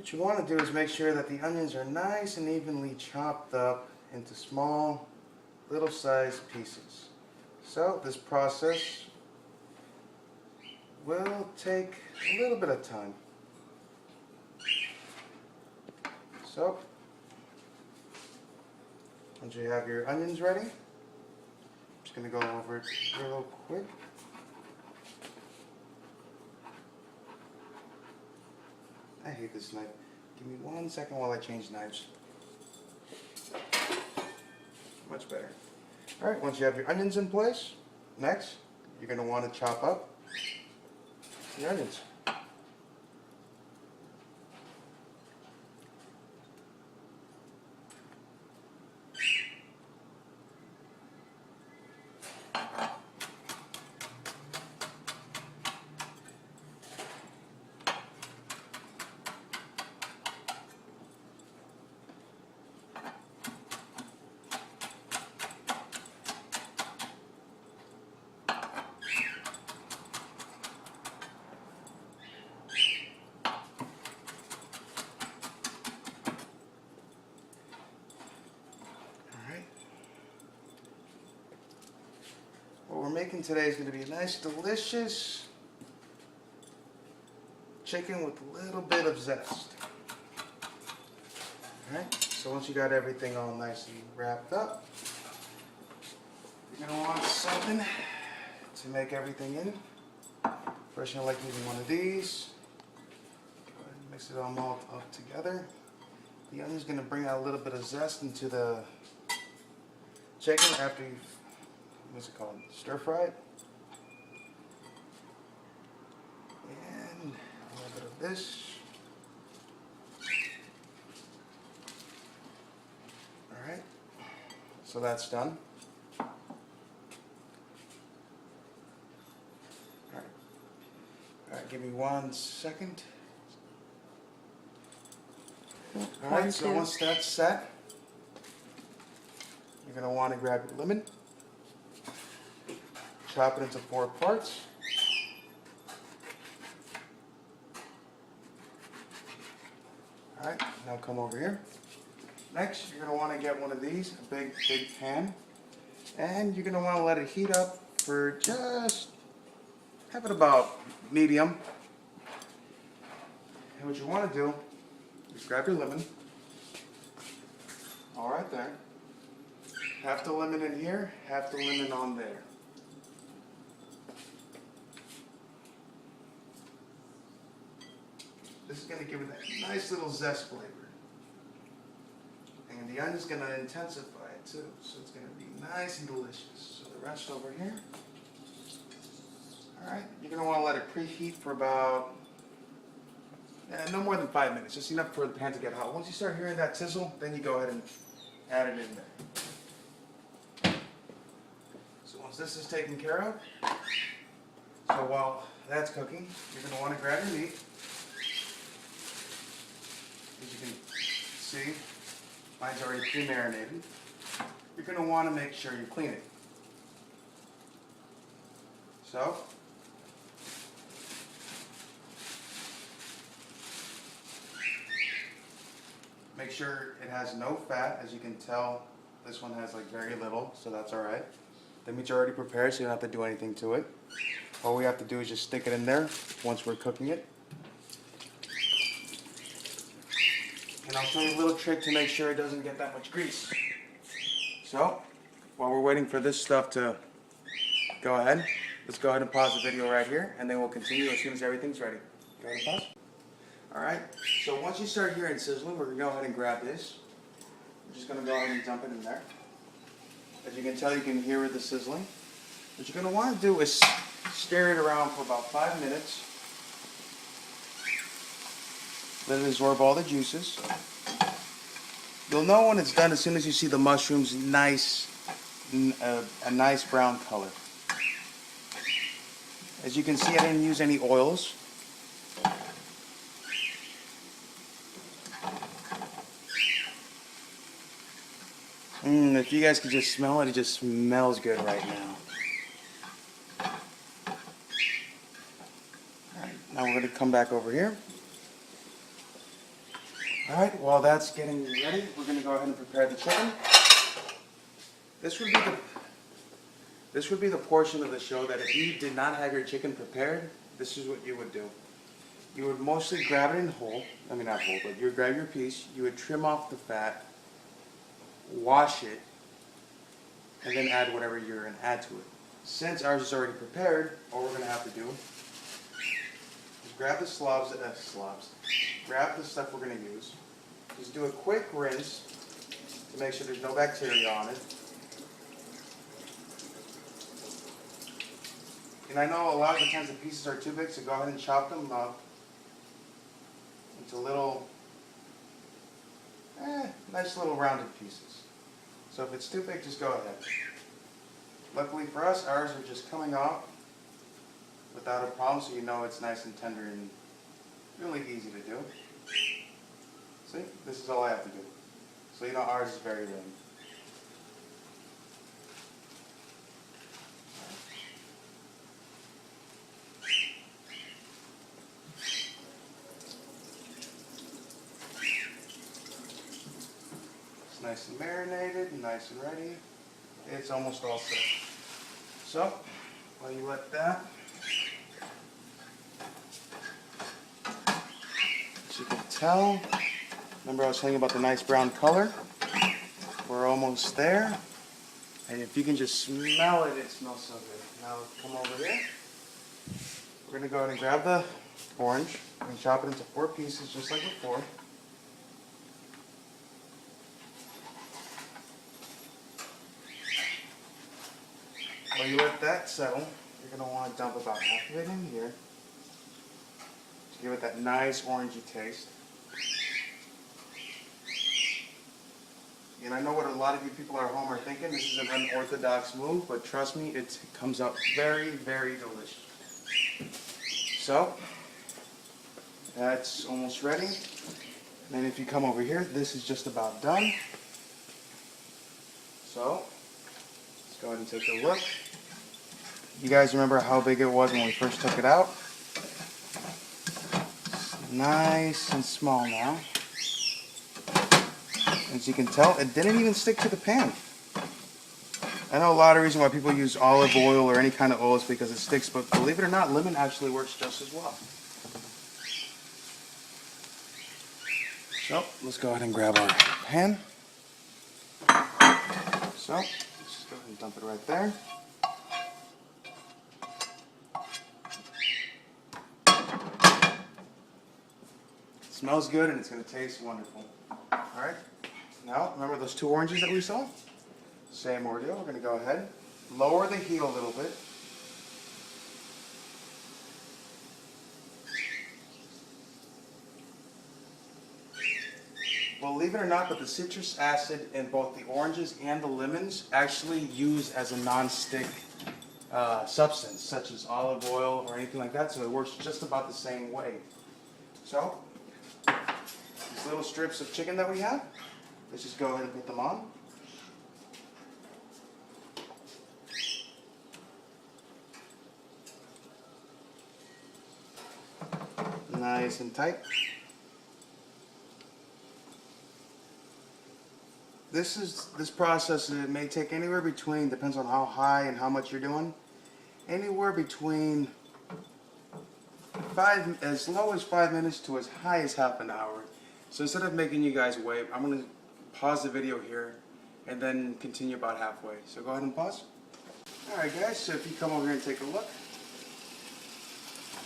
What you want to do is make sure that the onions are nice and evenly chopped up into small, little sized pieces. So this process will take a little bit of time. So, once you have your onions ready, I'm just going to go over it real quick. I hate this knife. Give me 1 second while I change knives. Much better. Alright, once you have your onions in place, next, you're going to want to chop up the onions. What we're making today is going to be a nice, delicious chicken with a little bit of zest. Alright, so once you got everything all nice and wrapped up, you're going to want something to make everything in. First, I like using one of these. Go ahead and mix it all up together. The onion's going to bring out a little bit of zest into the chicken after you've, what's it called, stir fry it. And a little bit of this. Alright, so that's done. Alright, give me 1 second. Alright, so once that's set, you're going to want to grab your lemon, chop it into 4 parts. Alright, now come over here. Next, you're going to want to get one of these, a big pan, and you're going to want to let it heat up for just, have it about medium. And what you want to do is grab your lemon, all right there, half the lemon in here, half the lemon on there. This is going to give it that nice little zest flavor. And the onion's going to intensify it too, so it's going to be nice and delicious. So the rest over here. Alright, you're going to want to let it preheat for about, no more than 5 minutes, just enough for the pan to get hot. Once you start hearing that sizzle, then you go ahead and add it in there. So once this is taken care of, so while that's cooking, you're going to want to grab your meat. As you can see, mine's already pre-marinated. You're going to want to make sure you clean it. So, make sure it has no fat. As you can tell, this one has like very little, so that's alright. The meat's already prepared, so you don't have to do anything to it. All we have to do is just stick it in there once we're cooking it. And I'll show you a little trick to make sure it doesn't get that much grease. So, while we're waiting for this stuff to go ahead, let's go ahead and pause the video right here, and then we'll continue as soon as everything's ready. Go ahead and pause. Alright, so once you start hearing sizzling, we're going to go ahead and grab this. We're just going to go ahead and dump it in there. As you can tell, you can hear the sizzling. What you're going to want to do is stir it around for about 5 minutes. Let it absorb all the juices. You'll know when it's done as soon as you see the mushrooms a nice brown color. As you can see, I didn't use any oils. If you guys could just smell it, it just smells good right now. Alright, now we're going to come back over here. Alright, while that's getting ready, we're going to go ahead and prepare the chicken. This would be the portion of the show that if you did not have your chicken prepared, this is what you would do. You would mostly grab it in whole, I mean not whole, but you would grab your piece, you would trim off the fat, wash it, and then add whatever you're going to add to it. Since ours is already prepared, all we're going to have to do is grab the grab the stuff we're going to use, just do a quick rinse to make sure there's no bacteria on it. And I know a lot of the times the pieces are too big, so go ahead and chop them up into little, nice little rounded pieces. So if it's too big, just go ahead. Luckily for us, ours are just coming off without a problem, so you know it's nice and tender and really easy to do. See, this is all I have to do. So you know ours is very lean. It's nice and marinated, nice and ready. It's almost all set. So, while you let that, as you can tell, remember I was telling you about the nice brown color? We're almost there. And if you can just smell it, it smells so good. Now come over here. We're going to go ahead and grab the orange and chop it into 4 pieces just like before. While you let that settle, you're going to want to dump about half of it in here to give it that nice orangey taste. And I know what a lot of you people at home are thinking. This is an unorthodox move, but trust me, it comes out very, very delicious. So, that's almost ready. And then if you come over here, this is just about done. So, let's go ahead and take a look. You guys remember how big it was when we first took it out? It's nice and small now. As you can tell, it didn't even stick to the pan. I know a lot of reason why people use olive oil or any kind of oil is because it sticks, but believe it or not, lemon actually works just as well. So, let's go ahead and grab our pan. So, let's just go ahead and dump it right there. It smells good and it's going to taste wonderful. Alright, now remember those 2 oranges that we saw? Same ordeal, we're going to go ahead, lower the heat a little bit. Believe it or not, but the citrus acid in both the oranges and the lemons actually use as a non-stick substance, such as olive oil or anything like that, so it works just about the same way. So, these little strips of chicken that we have, let's just go ahead and put them on. Nice and tight. This process, it may take anywhere between, depends on how high and how much you're doing, anywhere between as low as 5 minutes to as high as half an hour. So instead of making you guys wait, I'm going to pause the video here and then continue about halfway. So go ahead and pause. Alright guys, so if you come over here and take a look,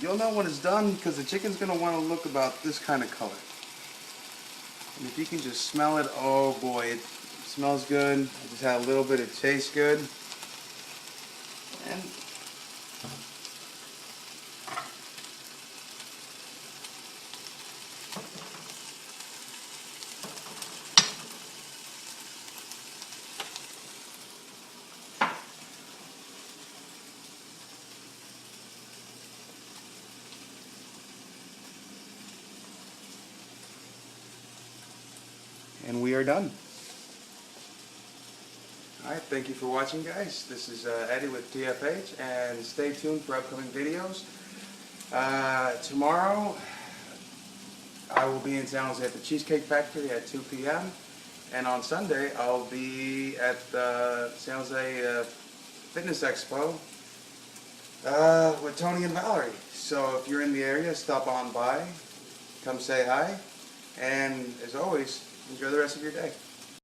you'll know when it's done because the chicken's going to want to look about this kind of color. And if you can just smell it, oh boy, it smells good. I just had a little bit, it tastes good. And we are done. Alright, thank you for watching guys. This is Eddie with PFH, and stay tuned for upcoming videos. Tomorrow, I will be in San Jose at the Cheesecake Factory at 2 p.m. And on Sunday, I'll be at the San Jose Fitness Expo with Tony and Valerie. So if you're in the area, stop on by, come say hi, and as always, enjoy the rest of your day.